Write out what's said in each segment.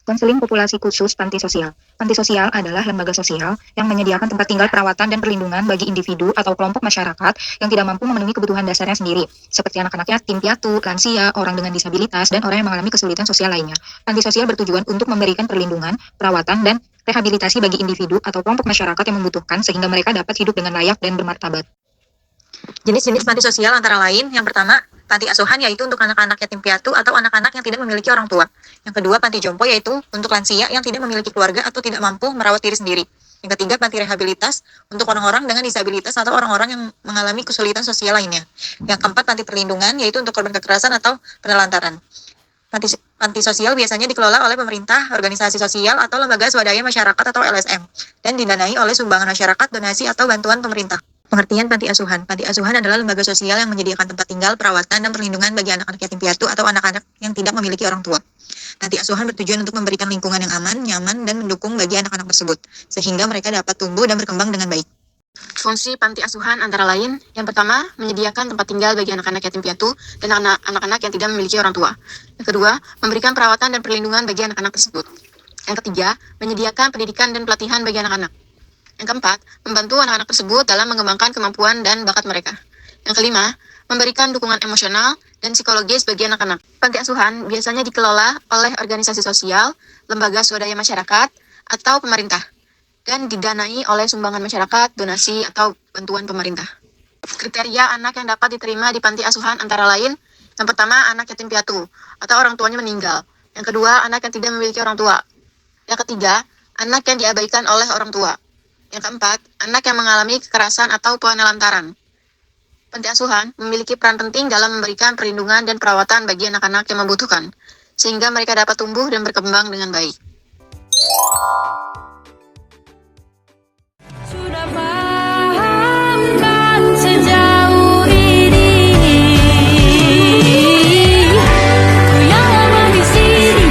Konseling populasi khusus panti sosial. Panti sosial adalah lembaga sosial yang menyediakan tempat tinggal, perawatan, dan perlindungan bagi individu atau kelompok masyarakat yang tidak mampu memenuhi kebutuhan dasarnya sendiri, seperti anak-anak yatim piatu, lansia, orang dengan disabilitas, dan orang yang mengalami kesulitan sosial lainnya. Panti sosial bertujuan untuk memberikan perlindungan, perawatan, dan rehabilitasi bagi individu atau kelompok masyarakat yang membutuhkan sehingga mereka dapat hidup dengan layak dan bermartabat. Jenis-jenis panti sosial antara lain, yang pertama, panti asuhan yaitu untuk anak-anak yatim piatu atau anak-anak yang tidak memiliki orang tua. Yang kedua, panti jompo yaitu untuk lansia yang tidak memiliki keluarga atau tidak mampu merawat diri sendiri. Yang ketiga, panti rehabilitas untuk orang-orang dengan disabilitas atau orang-orang yang mengalami kesulitan sosial lainnya. Yang keempat, panti perlindungan yaitu untuk korban kekerasan atau penelantaran. Panti sosial biasanya dikelola oleh pemerintah, organisasi sosial, atau lembaga swadaya masyarakat atau LSM, dan didanai oleh sumbangan masyarakat, donasi, atau bantuan pemerintah. Pengertian panti asuhan. Panti asuhan adalah lembaga sosial yang menyediakan tempat tinggal, perawatan, dan perlindungan bagi anak-anak yatim piatu atau anak-anak yang tidak memiliki orang tua. Panti asuhan bertujuan untuk memberikan lingkungan yang aman, nyaman, dan mendukung bagi anak-anak tersebut, sehingga mereka dapat tumbuh dan berkembang dengan baik. Fungsi panti asuhan antara lain, yang pertama, menyediakan tempat tinggal bagi anak-anak yatim piatu dan anak-anak yang tidak memiliki orang tua. Yang kedua, memberikan perawatan dan perlindungan bagi anak-anak tersebut. Yang ketiga, menyediakan pendidikan dan pelatihan bagi anak-anak. Yang keempat, membantu anak-anak tersebut dalam mengembangkan kemampuan dan bakat mereka. Yang kelima, memberikan dukungan emosional dan psikologis bagi anak-anak. Panti asuhan biasanya dikelola oleh organisasi sosial, lembaga swadaya masyarakat, atau pemerintah, dan didanai oleh sumbangan masyarakat, donasi, atau bantuan pemerintah. Kriteria anak yang dapat diterima di panti asuhan antara lain, yang pertama, anak yatim piatu, atau orang tuanya meninggal. Yang kedua, anak yang tidak memiliki orang tua. Yang ketiga, anak yang diabaikan oleh orang tua. Yang keempat, anak yang mengalami kekerasan atau penelantaran. Panti asuhan memiliki peran penting dalam memberikan perlindungan dan perawatan bagi anak-anak yang membutuhkan, sehingga mereka dapat tumbuh dan berkembang dengan baik. Sudah paham kan sejauh ini, ku yang lama di sini,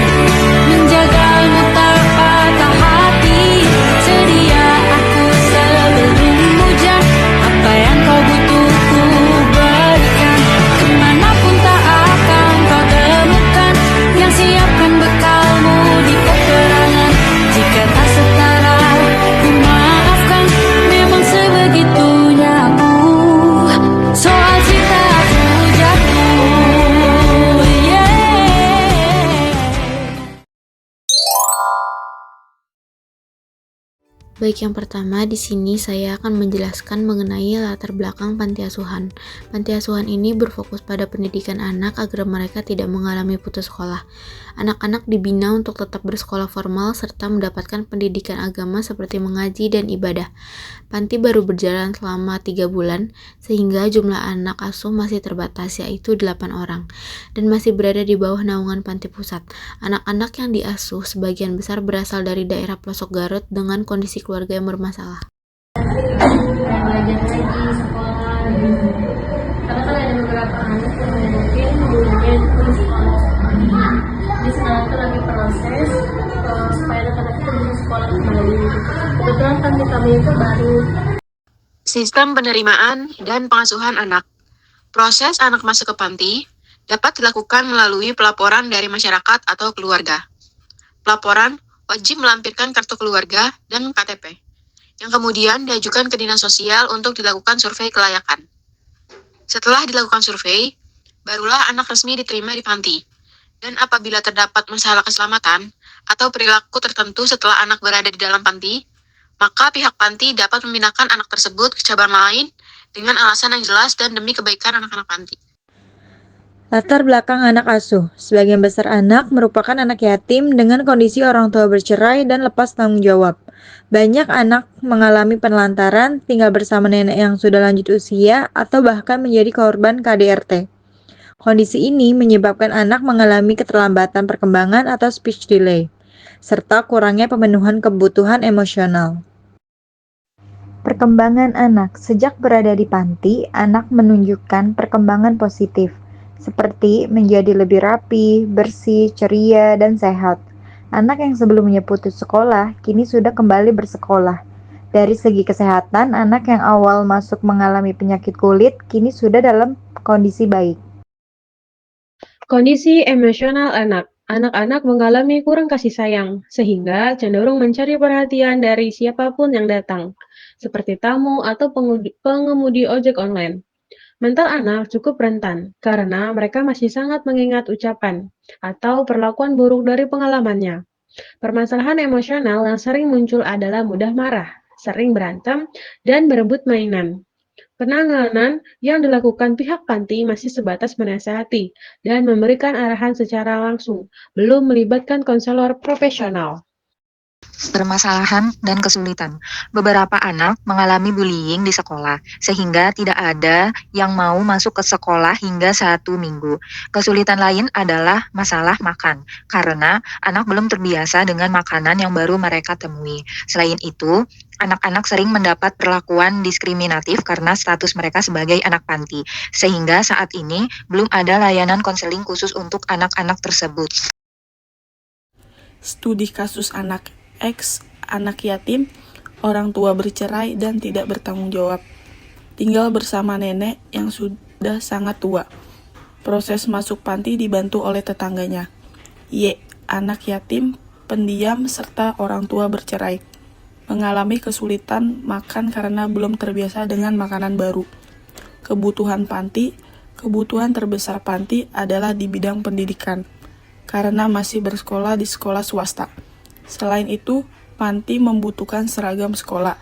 menjagamu tak patah hati, sedia aku sebelum hujan, apa yang kau butuh ku berikan, kemanapun tak akan kau temukan, yang siapkan bekalmu di peperangan, jika tak setara ku maafkan, memang sebegitunya aku, soal cinta aku jatuh, yeah. Baik, yang pertama di sini saya akan menjelaskan mengenai latar belakang panti asuhan. Panti asuhan ini berfokus pada pendidikan anak agar mereka tidak mengalami putus sekolah. Anak-anak dibina untuk tetap bersekolah formal serta mendapatkan pendidikan agama seperti mengaji dan ibadah. Panti baru berjalan selama 3 bulan, sehingga jumlah anak asuh masih terbatas, yaitu 8 orang, dan masih berada di bawah naungan panti pusat. Anak-anak yang diasuh sebagian besar berasal dari daerah pelosok Garut dengan kondisi keluarga yang bermasalah. Belajar lagi sekolah gitu. Karena kan ada beberapa anak yang mungkin dulunya itu di sekolah. Jadi sekarang itu lagi proses supaya anak-anak itu bisa sekolah kembali. Kebetulan kan kami itu baru. Sistem penerimaan dan pengasuhan anak. Proses anak masuk ke panti dapat dilakukan melalui pelaporan dari masyarakat atau keluarga. Pelaporan wajib melampirkan kartu keluarga dan KTP, yang kemudian diajukan ke dinas sosial untuk dilakukan survei kelayakan. Setelah dilakukan survei, barulah anak resmi diterima di panti. Dan apabila terdapat masalah keselamatan atau perilaku tertentu setelah anak berada di dalam panti, maka pihak panti dapat memindahkan anak tersebut ke cabang lain dengan alasan yang jelas dan demi kebaikan anak-anak panti. Latar belakang anak asuh. Sebagian besar anak merupakan anak yatim dengan kondisi orang tua bercerai dan lepas tanggung jawab. Banyak anak mengalami penelantaran, tinggal bersama nenek yang sudah lanjut usia, atau bahkan menjadi korban KDRT. Kondisi ini menyebabkan anak mengalami keterlambatan perkembangan atau speech delay, serta kurangnya pemenuhan kebutuhan emosional. Perkembangan anak. Sejak berada di panti, anak menunjukkan perkembangan positif, seperti menjadi lebih rapi, bersih, ceria, dan sehat. Anak yang sebelumnya putus sekolah, kini sudah kembali bersekolah. Dari segi kesehatan, anak yang awal masuk mengalami penyakit kulit, kini sudah dalam kondisi baik. Kondisi emosional anak. Anak-anak mengalami kurang kasih sayang, sehingga cenderung mencari perhatian dari siapapun yang datang, seperti tamu atau pengemudi ojek online. Mental anak cukup rentan karena mereka masih sangat mengingat ucapan atau perlakuan buruk dari pengalamannya. Permasalahan emosional yang sering muncul adalah mudah marah, sering berantem, dan berebut mainan. Penanganan yang dilakukan pihak panti masih sebatas menasihati dan memberikan arahan secara langsung, belum melibatkan konselor profesional. Permasalahan dan kesulitan. Beberapa anak mengalami bullying di sekolah, sehingga tidak ada yang mau masuk ke sekolah hingga 1 minggu. Kesulitan lain adalah masalah makan, karena anak belum terbiasa dengan makanan yang baru mereka temui. Selain itu, anak-anak sering mendapat perlakuan diskriminatif karena status mereka sebagai anak panti, sehingga saat ini belum ada layanan konseling khusus untuk anak-anak tersebut. Studi kasus anak X, anak yatim, orang tua bercerai dan tidak bertanggung jawab. Tinggal bersama nenek yang sudah sangat tua. Proses masuk panti dibantu oleh tetangganya. Y, anak yatim, pendiam, serta orang tua bercerai. Mengalami kesulitan makan karena belum terbiasa dengan makanan baru. Kebutuhan panti, kebutuhan terbesar panti adalah di bidang pendidikan, karena masih bersekolah di sekolah swasta. Selain itu, panti membutuhkan seragam sekolah,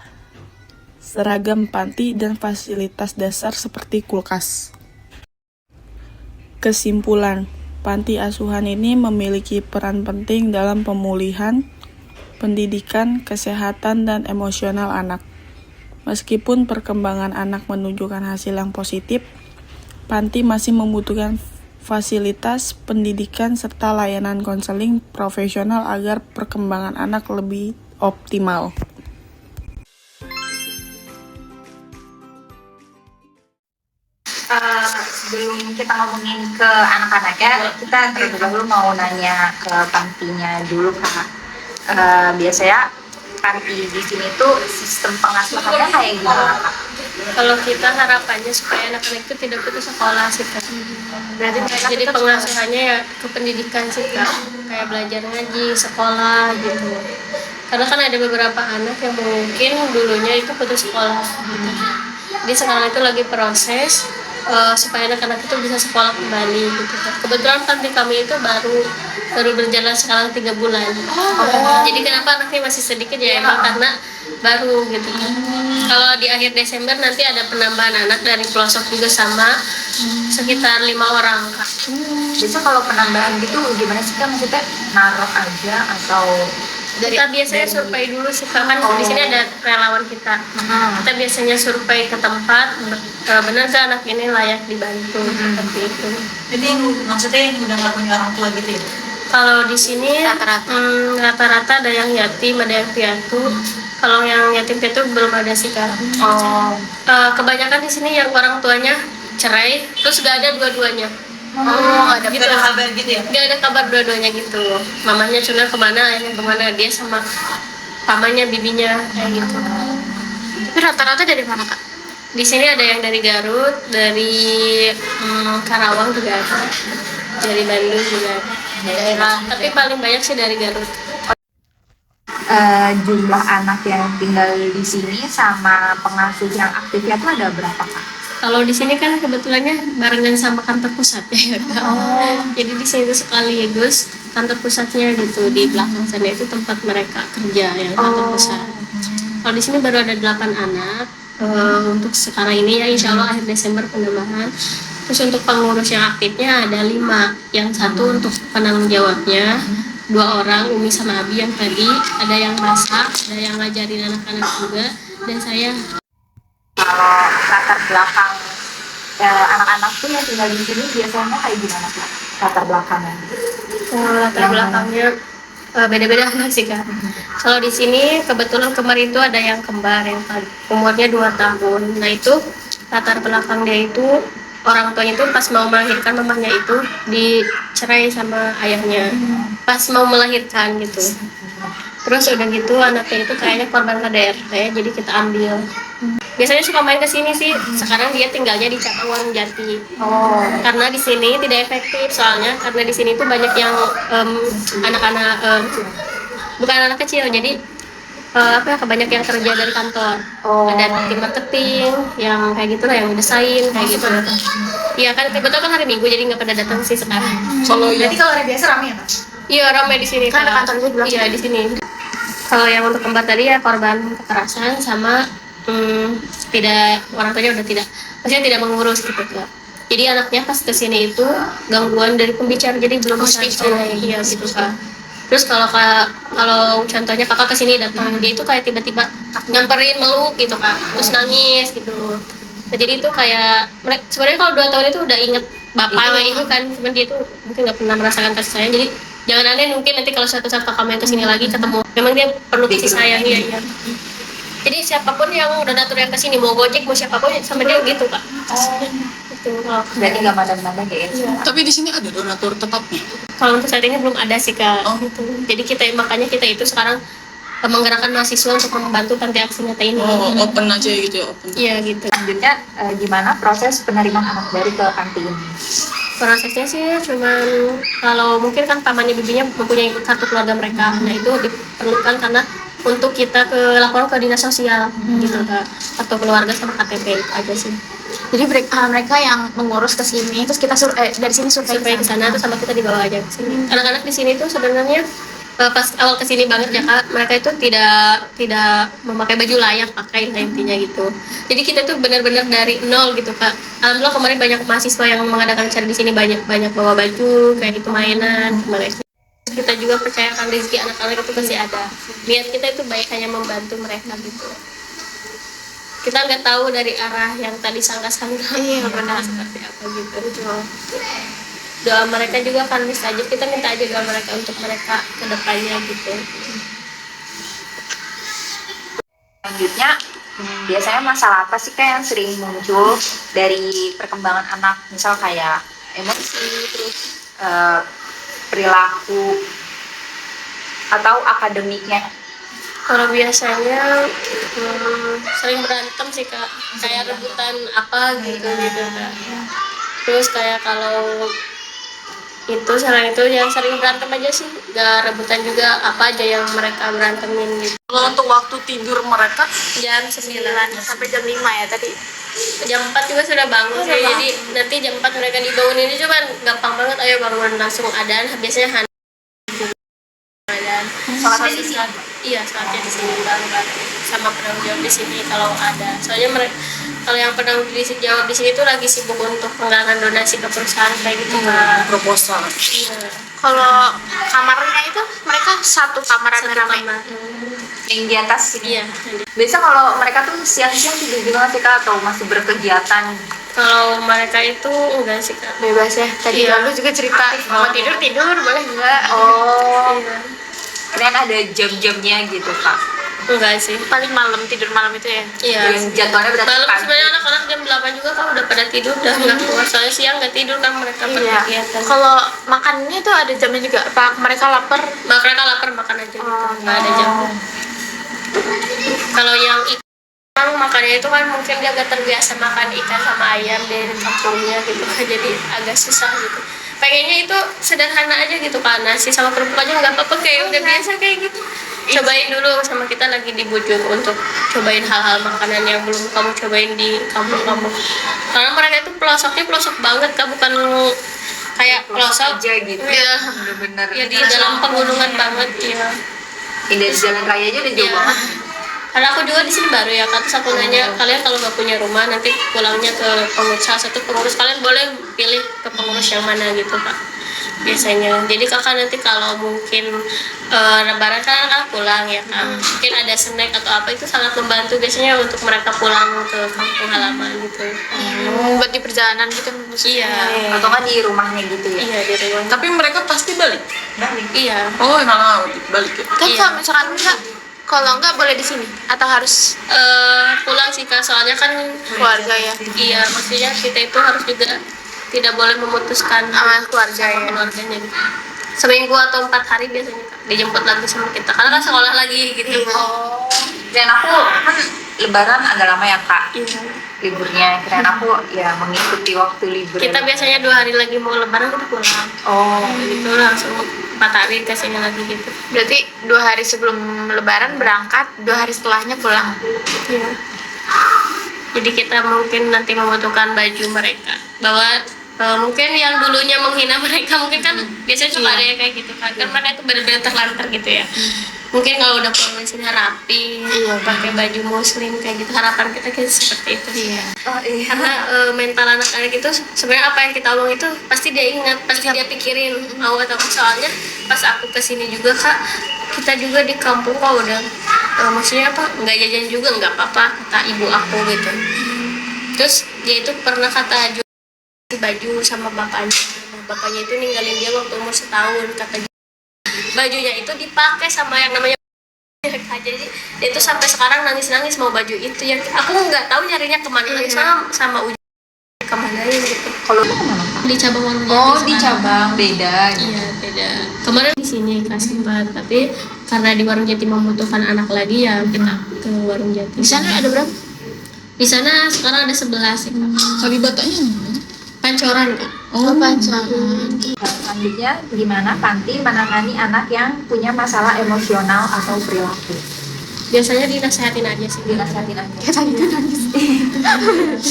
seragam panti, dan fasilitas dasar seperti kulkas. Kesimpulan, panti asuhan ini memiliki peran penting dalam pemulihan, pendidikan, kesehatan, dan emosional anak. Meskipun perkembangan anak menunjukkan hasil yang positif, panti masih membutuhkan fasilitas pendidikan serta layanan konseling profesional agar perkembangan anak lebih optimal. Sebelum kita ngomongin ke anak-anaknya, kita terlebih dahulu mau nanya ke pantinya dulu, Kak. Biasanya panti di sini tuh sistem pengasuhannya kayak gimana, Kak? Kalau kita harapannya supaya anak-anak itu tidak putus sekolah sih Kak. Berarti jadi pengasuhannya ya ke pendidikan sih Kak. Kayak belajar ngaji, sekolah gitu. Karena kan ada beberapa anak yang mungkin dulunya itu putus sekolah gitu. Jadi sekarang itu lagi proses supaya anak-anak itu bisa sekolah kembali gitu Kak. Kebetulan panti kami itu baru berjalan sekarang 3 bulan. Jadi kenapa anaknya masih sedikit ya emang karena baru gitu kan. Kalau di akhir Desember nanti ada penambahan anak dari pelosok juga sama sekitar 5 orang Kak. Biasa kalau penambahan gitu gimana sih, Kak? Maksudnya naruh aja atau Kita biasanya survei dulu sih Kak, kan di sini ada relawan kita. Kita biasanya survei ke tempat, benar nggak anak ini layak dibantu seperti itu. Jadi maksudnya yang udah nggak punya orang tua gitu ya? Kalau di sini rata-rata ada yang yatim, ada yang piatu. Kalau yang yatim piatu belum ada sih Kak. Kebanyakan di sini yang orang tuanya cerai, terus nggak ada dua-duanya. Ada gitu. kabar gitu ya? Nggak ada kabar dua-duanya gitu. Mamanya cuna kemana, ayahnya kemana, dia sama pamannya, bibinya kayak gitu. Tapi rata-rata dari mana, Kak? Di sini ada yang dari Garut, dari Karawang juga ada, dari Bandung juga ada. Daerah. Tapi paling banyak sih dari Garut. Jumlah anak yang tinggal di sini sama pengasuh yang aktifnya tuh ada berapa, Kak? Kalau di sini kan kebetulannya barengan sama kantor pusat ya Kak. Jadi di sini tuh sekaligus kantor pusatnya gitu, di belakang sana itu tempat mereka kerja yang kantor pusat. Kalau di sini baru ada 8 anak. Untuk sekarang ini ya insya Allah akhir Desember penambahan. Terus untuk pengurus yang aktifnya ada 5. Yang satu untuk penanggung jawabnya, 2 orang, Umi sama Abi yang tadi. Ada yang masak, ada yang ngajarin anak-anak juga, dan saya. Kalau latar belakang anak-anak tuh yang tinggal di sini biasanya kayak gimana, Kak? Latar belakangnya? Latar belakangnya beda-beda anak sih Kak. Kalau di sini kebetulan kemarin itu ada yang kembar yang umurnya 2 tahun. Nah itu latar belakang dia itu orang tuanya itu pas mau melahirkan mamanya itu dicerai sama ayahnya. Pas mau melahirkan gitu. Terus udah gitu anaknya itu kayaknya korban KDRT, jadi kita ambil. Biasanya suka main ke sini sih. Sekarang dia tinggalnya di Cabang Warung Jati. Karena di sini tidak efektif soalnya karena di sini tuh banyak yang anak-anak bukan anak kecil. Jadi banyak yang kerja dari kantor. Ada tim marketing yang kayak gitu lah, yang desain kayak gitu. Iya kan kebetulan kan hari Minggu jadi nggak pada datang sih sekarang. Berarti kalau hari biasa ramai ya, Kak? Iya ramai di sini. Kan ada Kak. kantor juga. Iya di sini. Kalau yang untuk kembar tadi ya korban kekerasan sama tidak orang tuanya udah tidak, maksudnya tidak mengurus gitu Kak. Jadi anaknya pas kesini itu gangguan dari pembicara jadi belum bisa bicara. Iya gitu Kak. Terus kalau contohnya kakak kesini datang dia itu kayak tiba-tiba nyamperin meluk gitu Kak, terus nangis gitu. Nah, jadi itu kayak sebenarnya kalau 2 tahun itu udah inget bapak sama ibu kan, cuman dia itu mungkin nggak pernah merasakan kasih sayang. Jadi jangan aneh mungkin nanti kalau suatu saat kakak main kesini lagi ketemu, memang dia perlu kasih sayang iya. Jadi siapapun yang donatur yang kesini mau Gojek mau siapapun sama dia gitu Kak. Gitu. Berarti nggak mandang-mandang ya? Tapi di sini ada donatur tetapnya. Kalau untuk saat ini belum ada sih Kak. Gitu. Jadi makanya kita itu sekarang menggerakkan mahasiswa untuk membantu panti aksi nyata ini. Open aja gitu ya, open. Iya gitu. Selanjutnya gimana proses penerimaan anak baru ke panti ini? Prosesnya sih cuman kalau mungkin kan pamannya bibinya mempunyai kartu keluarga mereka. Nah itu diperlukan karena untuk kita lapor ke dinas sosial gitu Kak, atau keluarga sama KTP itu aja sih. Jadi mereka yang mengurus ke sini, terus kita dari sini survei Ke sana tuh sama kita dibawa aja ke sini. Anak-anak di sini tuh sebenarnya pas awal kesini banget ya Kak, mereka itu tidak memakai baju layak pakai intinya gitu. Jadi kita tuh benar-benar dari nol gitu Kak. Alhamdulillah kemarin banyak mahasiswa yang mengadakan acara di sini banyak bawa baju kayak gitu mainan kemarin. Kita juga percayakan rezeki anak-anak itu pasti ada. Niat kita itu baik hanya membantu mereka gitu. Kita nggak tahu dari arah yang tadi sangka-sangka. Iya benar. Seperti apa gitu. Doa mereka juga kan bisa aja, kita minta aja doa mereka untuk mereka ke depannya gitu. Selanjutnya, biasanya masalah apa sih Kak yang sering muncul dari perkembangan anak? Misal kayak emosi, terus perilaku, atau akademiknya? Kalau biasanya sering berantem sih Kak, kayak rebutan apa gitu Kak. Terus kayak kalau itu selain itu yang sering berantem aja sih, gak rebutan juga apa aja yang mereka berantemin gitu. Kalau untuk waktu tidur mereka Jam 9 sampai jam 5 ya tadi. Jam 4 juga sudah bangun sih, jadi nanti jam 4 mereka dibangunin ini cuman gampang banget, ayo bangun langsung adan, biasanya adan. Sholatnya di sini? Iya, sholatnya di sini banget sama penanggung jawab di sini kalau ada. Soalnya kalau yang penanggung jawab di sini tuh lagi sibuk untuk penggalangan donasi ke perusahaan kayak gitu Kak. proposal. Iya. Kalau kamarnya itu mereka satu kamar rame-rame? Yang di atas sini? Iya. Biasa kalau mereka tuh siang-siang tidur di mana sih Kak, atau masih berkegiatan? Kalau mereka itu enggak sih Kak. Bebas ya? Tadi Iya. lalu juga cerita, mau tidur boleh enggak? Iya. Kalian ada jam-jamnya gitu Kak? Enggak sih. Paling malam, tidur malam itu ya? Iya. Yang jadwalnya berarti Malam pagi? sebenarnya anak-anak jam 8 juga kan udah pada tidur, udah nggak keluar. Soalnya siang nggak tidur kan mereka berkegiatan. Kalau makannya tuh ada jamnya juga? Apa mereka lapar? Mereka lapar makan aja gitu, nggak ada jam. Kalau yang ikan makannya itu kan mungkin dia agak terbiasa makan ikan sama ayam dari kampungnya gitu, jadi agak susah gitu. Pengennya itu sederhana aja gitu kan, nasi sama kerupuk aja nggak apa-apa, kayak udah biasa kayak gitu. Cobain dulu, sama kita lagi dibujuk untuk cobain hal-hal makanan yang belum kamu cobain di kampung kamu. Karena mereka itu pelosoknya pelosok banget Kak, bukan kayak pelosok aja gitu. ya, Bener-bener. ya di dalam pegunungan banget ya. Ini dari jalan raya aja udah jauh Iya. banget. Karena aku juga di sini baru ya Kak, terus aku nanya kalian kalau nggak punya rumah nanti pulangnya ke pengurus, salah satu pengurus, kalian boleh pilih ke pengurus yang mana gitu Kak biasanya. Jadi kakak nanti kalau mungkin lebaran kan kakak pulang ya Kak, mungkin ada snack atau apa itu sangat membantu biasanya untuk mereka pulang ke kampung halaman gitu. Buat di perjalanan gitu maksudnya? Iya. Atau kan di rumahnya gitu ya? Iya di rumah. Tapi mereka pasti balik. Iya. Oh, malah balik ya. Kan Iya. kalau misalkan enggak, kalau enggak boleh di sini? Atau harus Pulang sih Kak, soalnya kan keluarga ya? iya, maksudnya kita itu harus juga tidak boleh memutuskan Sama keluarga sama ya? keluarganya gitu. Seminggu atau 4 hari biasanya Kak, dijemput lagi sama kita karena kan sekolah lagi gitu. Oh. Kirain aku kan lebaran agak lama ya kak liburnya. Kirain aku ya mengikuti waktu libur. Kita biasanya 2 hari lagi mau lebaran kita pulang. Oh, Gitu langsung 4 hari ke sini lagi gitu. Berarti 2 hari sebelum lebaran berangkat, 2 hari setelahnya pulang. Iya. Jadi kita mungkin nanti membutuhkan baju mereka. Bahwa mungkin yang dulunya menghina mereka mungkin kan biasanya suka ada yang kayak gitu kan. Kan mereka itu benar-benar terlantar gitu ya. Mungkin kalau udah pulang di sini rapi, pakai baju muslim kayak gitu, harapan kita kayak seperti itu. Karena mental anak-anak itu sebenarnya apa yang kita omong itu pasti dia ingat, pasti dia pikirin mau atau apa. Soalnya pas aku kesini juga kak, kita juga di kampung kok udah maksudnya apa nggak jajan juga nggak apa-apa kata ibu aku gitu. Terus dia itu pernah kata jual baju sama bapaknya. Nah, bapaknya itu ninggalin dia waktu umur 1 tahun kata dia. Bajunya itu dipakai sama yang namanya jadi dia itu sampai sekarang nangis-nangis mau baju itu ya. Aku nggak tahu nyarinya kemana lagi sama ujung kemana gitu. kalau itu kemana? Di cabang warung Oh, Jati di sekarang. cabang beda. Iya beda. Kemarin di sini kelas 4 tapi karena di warung Jati membutuhkan anak lagi ya kita ke warung Jati. Di sana ada berapa? Di sana sekarang ada 11 ya kak. Kalibatanya Pancoran kak. Oh, pacaran. Selanjutnya, gimana Panti menangani anak yang punya masalah emosional atau perilaku? Biasanya dinasehatin aja sih. Dinasihatin aja. Kayak tadi tuh nangis.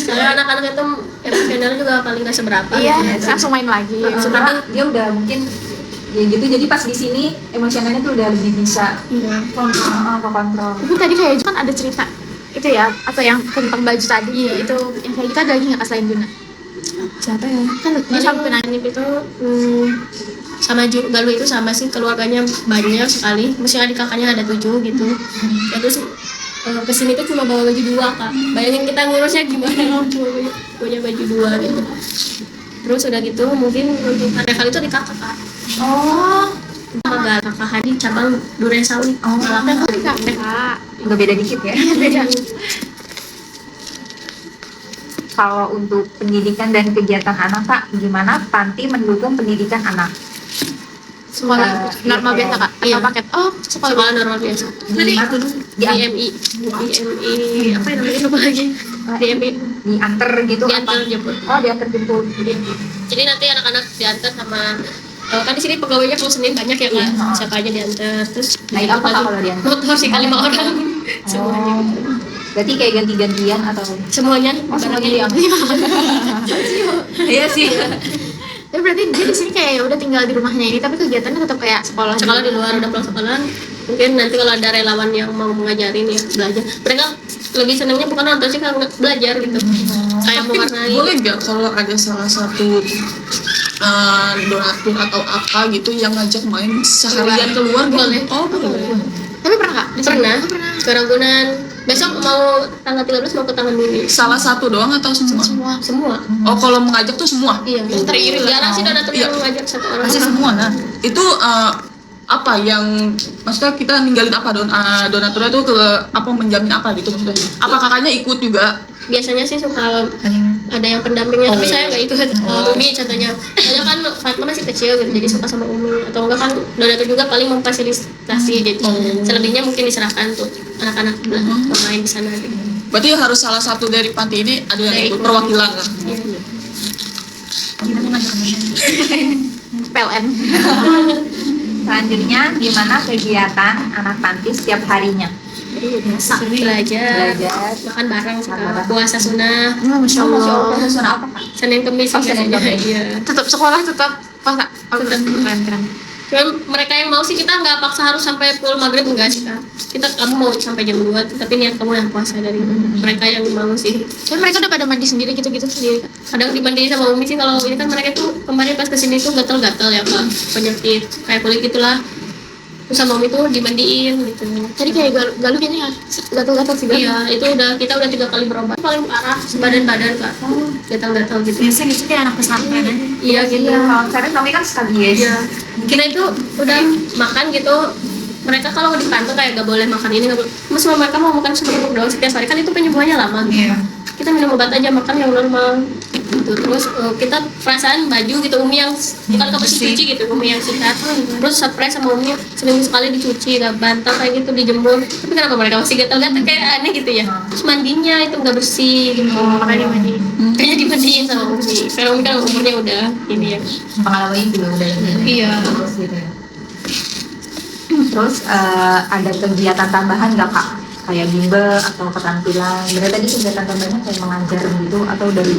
Karena anak-anak itu emosional juga paling gak seberapa. Iya, gitu. langsung main lagi. Sebenarnya dia udah mungkin ya gitu, jadi pas di sini emosionalnya tuh udah lebih bisa kontrol. Tapi tadi kayak kan ada cerita itu ya, apa yang tentang baju tadi itu yang kayak gitu ada lagi nggak kak selain Juna? Siapa ya? Kan dia sampai nanya. Nip itu sama Galuh itu sama sih, keluarganya banyak sekali. Mesti adik kakaknya ada 7 gitu. Ya terus kesini tuh cuma bawa baju 2 kak. Bayangin kita ngurusnya gimana punya baju 2 gitu. Terus udah gitu mungkin untuk ada kali itu di kakak kak. Oh, Sama kakak Hadi cabang Duren Sawit. Oh, kak. nggak beda dikit ya. Beda. Kalau untuk pendidikan dan kegiatan anak kak, gimana Panti mendukung pendidikan anak? Sekolah normal biasa kak? Iya. Atau paket? Oh, sekolah Sekolah normal biasa. Di mana tuh? DMI apa yang namanya lupa lagi. DMI Diantar gitu diantar apa? jemput. Oh, diantar jemput. Jadi nanti anak-anak diantar sama kan di sini pegawainya kalau Senin banyak ya kan, Iya. siapa aja diantar. Terus Naik apa Kak, kalau diantar? motor sih kali 5 orang semuanya. Berarti kayak ganti-gantian atau? Semuanya semuanya barangnya Iya sih. Tapi berarti dia di sini kayak ya udah tinggal di rumahnya ini, tapi kegiatannya tetap kayak sekolah. sekolah di luar, udah pulang sekolah. Mungkin nanti kalau ada relawan yang mau mengajarin ya belajar. Mereka lebih senangnya bukan nonton sih, kalau belajar gitu. Kayak mewarnai. boleh nggak kalau ada salah satu donatur atau apa gitu yang ngajak main seharian keluar gitu? Boleh. Oh boleh. Tapi pernah kak? Di sini? Pernah Oh, pernah. ke Ragunan. Besok mau tanggal 13 mau ke Taman Mini. Salah satu doang atau semua? Semua. Oh kalau mengajak tuh semua? Iya. Teriris. Jarang sih donatur Iya. yang ngajak satu orang. Pasti semua nah. Itu apa yang maksudnya kita ninggalin apa donaturnya tuh ke apa menjamin apa gitu maksudnya? Apa kakaknya ikut juga? Biasanya sih suka ada yang pendampingnya, tapi saya nggak ikut. Umi contohnya, soalnya kan Fatma masih kecil gitu, jadi suka sama Umi. Atau enggak kan donatur juga paling memfasilitasi, jadi selebihnya mungkin diserahkan tuh anak-anak pemain di sana gitu. Berarti harus salah satu dari panti ini ada yang Ada ikut ikut. perwakilan lah. Iya. PLN. Selanjutnya, gimana kegiatan anak Panti setiap harinya? Biasa belajar, makan bareng, suka puasa sunnah, Masya Allah. Sunnah apa kak? Senin Kemis Oh, Senin biasanya. Kemis. Iya. Tetap sekolah, tetap puasa. Oh, keren. Cuman mereka yang mau sih, kita nggak paksa harus sampai pukul maghrib, enggak sih kak. Kamu mau sampai jam 2, tapi niat kamu yang puasa dari mereka yang mau sih. Tapi mereka udah pada mandi sendiri gitu-gitu sendiri kak? Kadang dimandiin sama Umi sih, kalau ini kan mereka tuh kemarin pas kesini tuh gatel-gatel ya kak, penyakit kayak kulit gitulah. Terus sama Umi tuh dimandiin gitu. Tadi kayak galuh ini ya, gatal-gatal sih. Iya, itu kita udah 3 kali berobat. Paling parah sebadan-badan kak, gatal-gatal gitu. Biasanya gitu kayak anak pesantren aja. Iya gitu. Kalau saya tahu kan sekali ya. Iya. Kita itu udah makan gitu. Mereka kalau di kantor kayak gak boleh makan ini, gak boleh. Mas mereka mau makan seperti doang setiap hari kan itu penyembuhannya lama. Iya. Kita minum obat aja, makan yang normal. gitu. Terus kita perasaan baju gitu Umi yang bukan bersih cuci gitu, Umi yang sikat, terus surprise sama Umi seminggu sekali dicuci, nggak bantal kayak gitu, dijemur. Tapi kenapa mereka masih gatal-gatal, kayak aneh gitu ya. Terus mandinya itu nggak bersih gitu, makanya dimandiin. Kayaknya dimandiin sama Umi, karena Umi kan umurnya udah ini ya. Pengalaman juga udah Iya. terus gitu ya. Terus ada kegiatan tambahan nggak Kak? Kayak bimbel atau keterampilan? Berarti tadi kegiatan tambahannya kayak mengajar gitu atau dari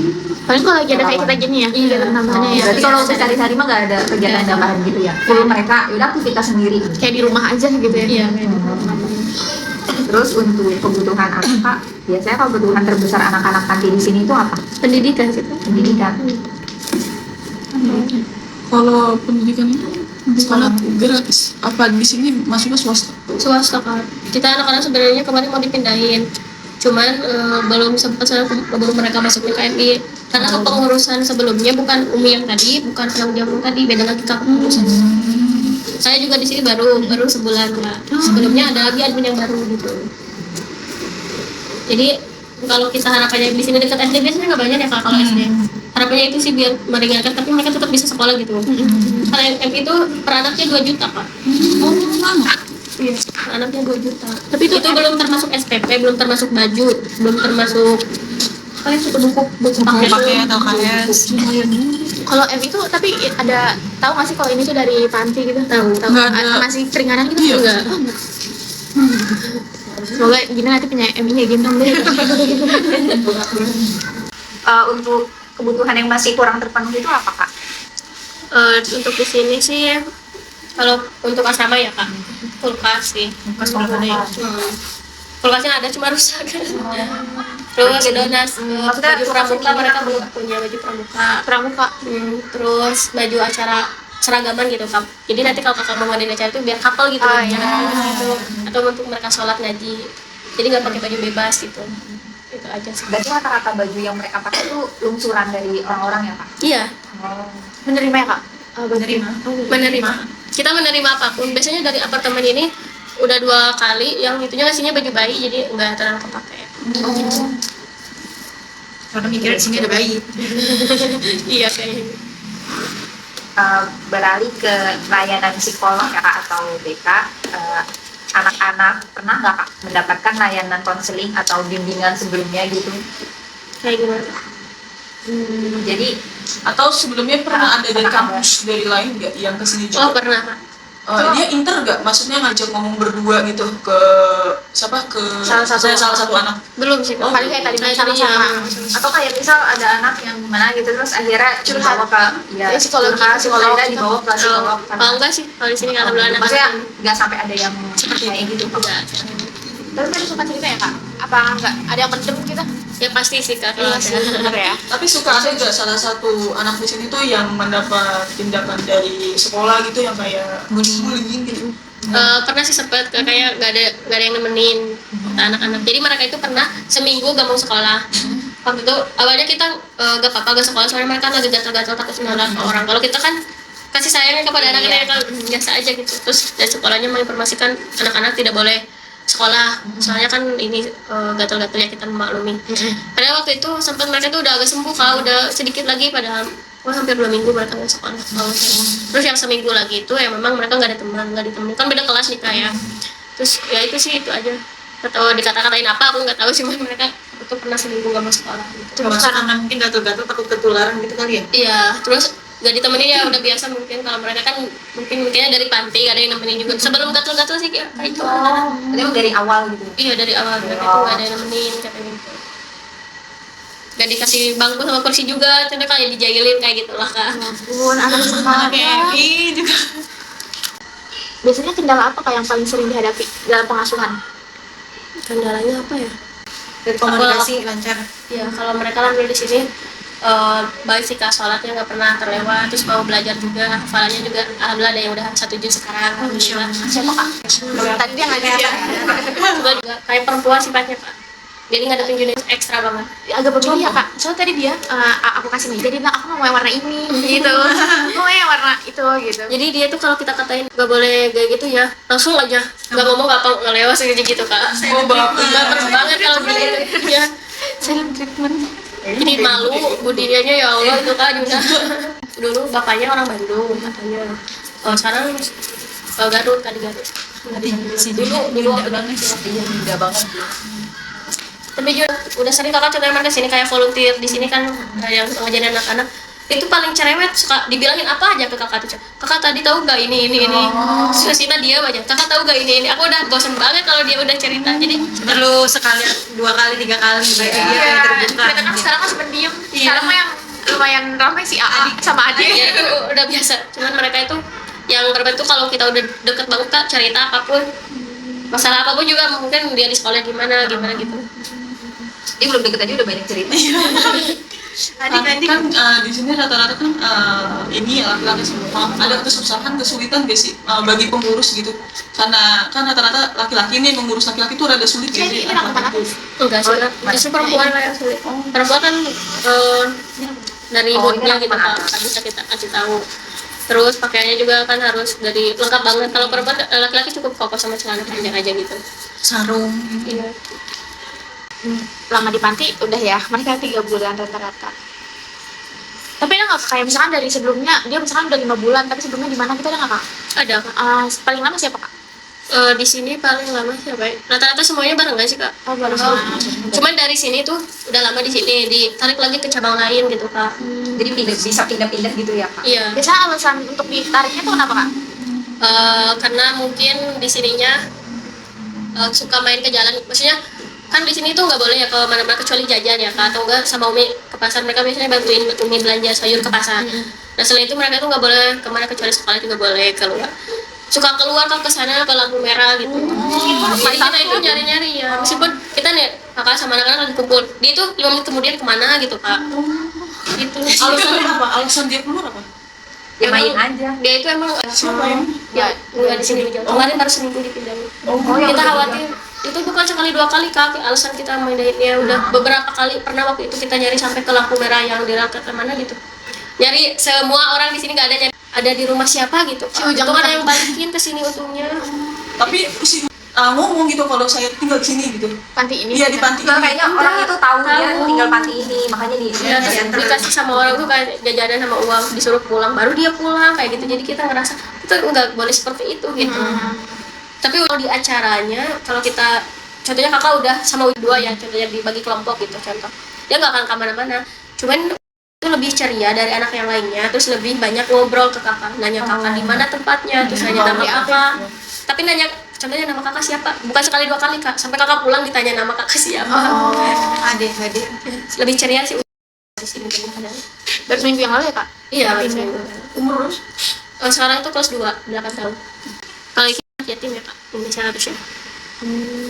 Paling kalau lagi ada kayak kita gini ya, kegiatan tambahannya ya. berarti kalau untuk sehari-hari mah nggak ada kegiatan tambahan gitu ya? Full mereka udah aktivitas sendiri. Kayak di rumah aja gitu ya. Iya. Terus untuk kebutuhan anak Kak, biasanya kebutuhan terbesar anak-anak panti di sini itu apa? Pendidikan sih. Pendidikan. Kalau pendidikan itu sekolah gratis. Apa di sini masuknya swasta? Swasta kan. Kita anak-anak sebenarnya kemarin mau dipindahin, cuman belum sempat belum mereka masuk ke KMI karena kepengurusan sebelumnya bukan Umi yang tadi, bukan yang jamu tadi, beda lagi kepengurusan. Saya juga di sini baru sebulan lah. Sebelumnya ada lagi admin yang baru gitu. Jadi kalau kita harapannya di sini dekat SD biasanya nggak banyak ya kalau SD. Harapannya itu sih biar meringankan, tapi mereka tetap bisa sekolah gitu. Kalau yang M itu per anaknya 2 juta Pak. Iya, per anaknya 2 juta. Tapi itu belum termasuk SPP, belum termasuk baju, belum termasuk apa itu buku paket atau KS? Kalau M itu tapi ada tahu nggak sih kalau ini tuh dari panti gitu? Tahu. Nggak ada. Masih keringanan gitu? Iya. Enggak. Semoga Gina nanti punya M-nya Gina. Untuk kebutuhan yang masih kurang terpenuhi itu apa Kak? Untuk di sini sih kalau untuk asrama ya Kak, kulkas sih. Kulkasnya ada cuma rusak. Terus Maksudnya baju pramuka mereka belum punya baju pramuka. Terus baju acara seragaman gitu Kak. Jadi nanti kalau kakak mau ngadain acara itu biar couple gitu. Gitu. Atau untuk mereka sholat ngaji. Jadi nggak pakai baju bebas gitu. Itu aja sih. Berarti rata-rata baju yang mereka pakai itu lungsuran dari orang-orang ya Kak? Iya, Menerima ya Kak? menerima. Kita menerima apapun. Biasanya dari apartemen ini udah 2 kali yang itunya ngasihnya baju bayi jadi nggak terlalu kepake. Karena mikirnya di sini ada bayi. Iya kayaknya. Beralih ke layanan psikolog ya Kak atau BK, anak-anak pernah nggak Kak mendapatkan layanan konseling atau bimbingan sebelumnya gitu? Kayak gimana? Jadi Atau sebelumnya pernah ada dari pernah kampus dari lain nggak yang kesini Oh juga? pernah Kak. Dia inter nggak? Maksudnya ngajak ngomong berdua gitu ke siapa? Ke Salah satu anak. Belum sih Kak. Paling kayak tadi Kayak sama-sama. atau kayak misal ada anak yang gimana gitu terus akhirnya dibawa ke Ya, psikologi, psikolog psikolog dibawa ke psikolog. Kalau enggak sih, kalau di sini alhamdulillah anak Maksudnya nggak sampai ada yang kayak gitu. Tapi kan suka cerita ya Kak? Apa enggak? Ada yang mendem kita? ya pasti sih Kak. Kalau ada. Bener ya? Tapi suka ada nggak salah satu anak di sini tuh yang mendapat tindakan dari sekolah gitu yang kayak bullying gitu? Pernah sih sempat kayak nggak ada yang nemenin anak-anak. Jadi mereka itu pernah seminggu gak mau sekolah. Waktu itu awalnya kita gak apa-apa gak sekolah soalnya mereka lagi gatal-gatal takut menolak ke orang. Kalau kita kan kasih sayang kepada anak-anak yang biasa aja gitu. Terus dari sekolahnya menginformasikan anak-anak tidak boleh sekolah soalnya kan ini gatal-gatalnya kita memaklumi. Padahal waktu itu sempat mereka tuh udah agak sembuh Kak, udah sedikit lagi padahal hampir 2 minggu mereka nggak sekolah. Terus yang seminggu lagi itu ya memang mereka nggak ada teman, nggak ditemenin, kan beda kelas nih Kak ya. Terus ya itu sih itu aja. Atau dikata-katain apa aku nggak tahu sih, mereka itu pernah seminggu nggak mau sekolah. Gitu. Terus karena mungkin gatal-gatal takut ketularan gitu kali ya? Iya, terus nggak ditemenin ya udah biasa mungkin. Kalau mereka kan mungkinnya dari panti gak ada yang nemenin juga. Sebelum gatal-gatal sih kayak itu. Itu dari awal gitu. Iya dari awal mereka tuh nggak ada yang nemenin katanya gitu. Gak dikasih bangku sama kursi juga, ternyata kayak dijailin kayak gitulah Kak. Ampun, anak sekolah. juga. Biasanya kendala apa Kak yang paling sering dihadapi dalam pengasuhan? Kendalanya apa ya? Dari komunikasi lancar. Ya kalau mereka alhamdulillah di sini baik sih Kak, sholatnya nggak pernah terlewat, terus mau belajar juga, hafalannya juga alhamdulillah ada yang udah 1 juz sekarang. Alhamdulillah. Siapa Kak? Tadi dia ngajar. Juga kayak perempuan sifatnya Kak. Jadi ngadepin junior ekstra banget. Agak berbeda ya Kak. Soalnya tadi dia aku kasih meja, dia bilang aku mau yang warna ini gitu. Mau yang warna itu gitu. Jadi dia tuh kalau kita katain nggak boleh kayak gitu ya, langsung aja nggak ngomong nggak lewat gitu Kak. Oh bapak. Baper banget kalau gitu ya. Silent treatment. Jadi malu budianya ya Allah itu Kak juga. Dulu bapaknya orang Bandung katanya. Oh sekarang Garut Kak, di Garut. Dulu banget sih. Iya, beda banget. Tapi juga udah sering Kakak contohnya ke sini kayak volunteer di sini kan yang ngajarin anak-anak. Itu paling cerewet, suka dibilangin apa aja ke Kakak tuh. Kakak tadi tahu gak ini. Terus kita diam aja. Kakak tahu gak ini. Aku udah bosan banget kalau dia udah cerita. Jadi Perlu sekali, 2 kali, 3 kali supaya dia Iya, terbuka. mereka kan sekarang kan sempet diem. Sekarang mah yang lumayan ramai sih AA sama Ade. ya itu udah biasa. Cuman mereka itu yang berbentuk kalau kita udah deket banget Kak, cerita apapun, masalah apapun juga mungkin dia di sekolah gimana gitu. Dia belum deket aja udah banyak cerita. Kan di sini rata-rata kan ini laki-laki semua. Ada kesusahan, kesulitan gak sih bagi pengurus gitu? Karena kan rata-rata laki-laki nih mengurus laki-laki itu rada sulit ya sih. Enggak sih, justru perempuan lah yang sulit. Perempuan kan dari moodnya gitu Kak, bisa kita kasih tahu. Terus pakaiannya juga kan harus dari lengkap banget. Kalau perempuan laki-laki cukup fokus sama celana panjang aja gitu. Sarung. Iya. Lama di panti udah ya, mereka 3 bulan rata-rata. Tapi ada nggak kayak misalkan dari sebelumnya dia misalkan udah 5 bulan, tapi sebelumnya di mana kita ada nggak Kak? Ada Kak. Paling lama siapa Kak? Di sini paling lama siapa ya? Rata-rata semuanya bareng nggak sih Kak? Oh baru sama. Cuman dari sini tuh udah lama di sini, ditarik lagi ke cabang lain gitu Kak. Jadi bisa pindah-pindah gitu ya Kak. Iya. Biasanya alasan untuk ditariknya tuh kenapa Kak? Karena mungkin di sininya suka main ke jalan, maksudnya kan di sini tuh nggak boleh ya ke mana-mana kecuali jajan ya Kak, atau enggak sama Umi ke pasar. Mereka biasanya bantuin Umi belanja sayur ke pasar. Nah selain itu mereka tuh nggak boleh kemana kecuali sekolah juga boleh keluar. Suka keluar kan ke sana ke lampu merah gitu. Jadi kita itu nyari-nyari ya, meskipun kita nih Kakak sama anak-anak lagi kumpul, dia tuh 5 menit kemudian kemana gitu Kak. Gitu. Alasannya apa? Alasan dia keluar apa? Ya main aja. Dia itu emang Siapa yang? ya nggak di sini jauh. Kemarin baru seminggu dipindahin. Kita khawatir itu bukan sekali 2 kali Kak, alasan kita mindahinnya udah beberapa kali. Pernah waktu itu kita nyari sampai ke lampu merah yang di raket mana gitu, nyari semua orang di sini nggak ada, nyari ada di rumah siapa gitu Kak. Untung ada yang balikin ke sini untungnya. Tapi si ngomong gitu kalau saya tinggal di sini gitu. Panti ini? Iya di panti Enggak, ini. kayaknya orang itu tahu dia tinggal panti ini, makanya Ya, dikasih sama orang tuh kayak jajanan sama uang, disuruh pulang baru dia pulang kayak gitu. Jadi kita ngerasa itu nggak boleh seperti itu gitu. Tapi kalau di acaranya, kalau kita contohnya Kakak udah sama dua ya, contohnya dibagi kelompok gitu contoh, dia nggak akan kemana-mana. Cuman itu lebih ceria dari anak yang lainnya, terus lebih banyak ngobrol ke Kakak, nanya Kakak di mana tempatnya, terus nanya nama Kakak. Tapi nanya contohnya nama Kakak siapa, bukan sekali 2 kali Kak, sampai Kakak pulang ditanya nama Kakak siapa. Adik. Lebih ceria sih di sini. Baru seminggu yang lalu ya Kak? Iya, betul. Umur Sekarang itu kelas 2, 8 tahun. Kalau ini anak yatim ya Kak, Indonesia harusnya.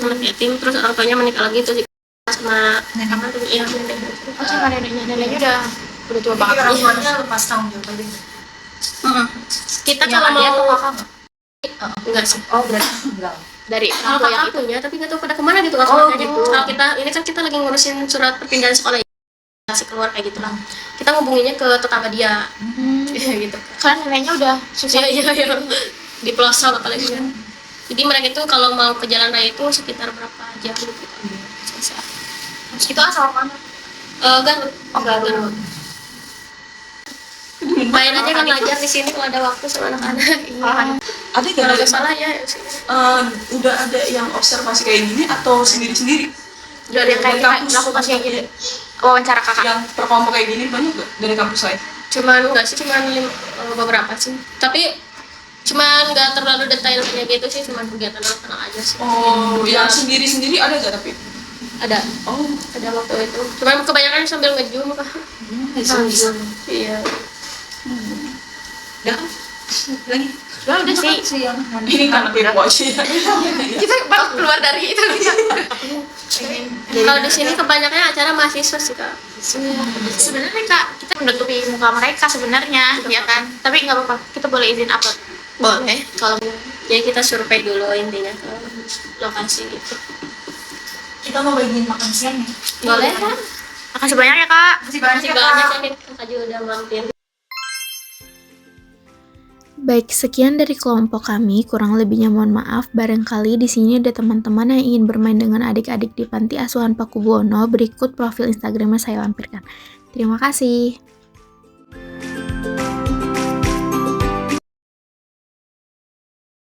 Anak yatim, terus orang tuanya menikah lagi, terus sama nenek tuh, iya nenek. Oh sama neneknya udah tua banget. orang tuanya lepas tanggung jawab aja. Kita Yang kalau adek atau mau kakak? enggak sih. Oh berarti enggak. Dari Kalau orang tua yang kakak itu. punya, tapi nggak tahu pada kemana gitu kan. Oh, gitu. gitu. Kalau kita, ini kan kita lagi ngurusin surat perpindahan sekolah ya, kasih keluar kayak gitu lah. Kita ngubunginnya ke tetangga dia, gitu. Karena neneknya udah susah. Iya. Di pelosok apalagi kan. Jadi mereka itu kalau mau ke jalan raya itu sekitar berapa jam gitu. Susah. Itu asal mana? Garut. Oh, Garut. Main aja kan ngajar di sini kalau ada waktu sama anak-anak. Ada Kalau gak nggak salah ya. udah ada yang observasi kayak gini atau sendiri-sendiri? Udah ada kayak melakukan kayak gini. Wawancara Kakak. Yang per kelompok kayak gini banyak gak dari kampus saya? Cuman enggak sih, beberapa sih. Tapi cuman nggak terlalu detail kayak gitu sih, cuman kegiatan anak-anak aja sih. Oh, yang sendiri-sendiri ada gak tapi? Ada. Oh, ada waktu itu. Cuman kebanyakan sambil nge-zoom Kak. Iya. Udah kan? Lagi? Udah sih. Ini kan lebih aja ya. Kita baru keluar dari itu. Kalau di sini kebanyakan acara mahasiswa sih Kak. Sebenarnya Kak, kita menutupi muka mereka sebenarnya, ya kan? Tapi nggak apa-apa, kita boleh izin upload. Boleh. Kalau jadi kita survei dulu intinya ke lokasi gitu. Kita mau bagiin makan siang nih. Boleh kan? Makasih banyak ya Kak. Makasih banyak ya Kakak juga udah mampir. Baik, sekian dari kelompok kami. Kurang lebihnya mohon maaf. Barangkali di sini ada teman-teman yang ingin bermain dengan adik-adik di Panti Asuhan Pakubuwono. Berikut profil Instagramnya saya lampirkan. Terima kasih.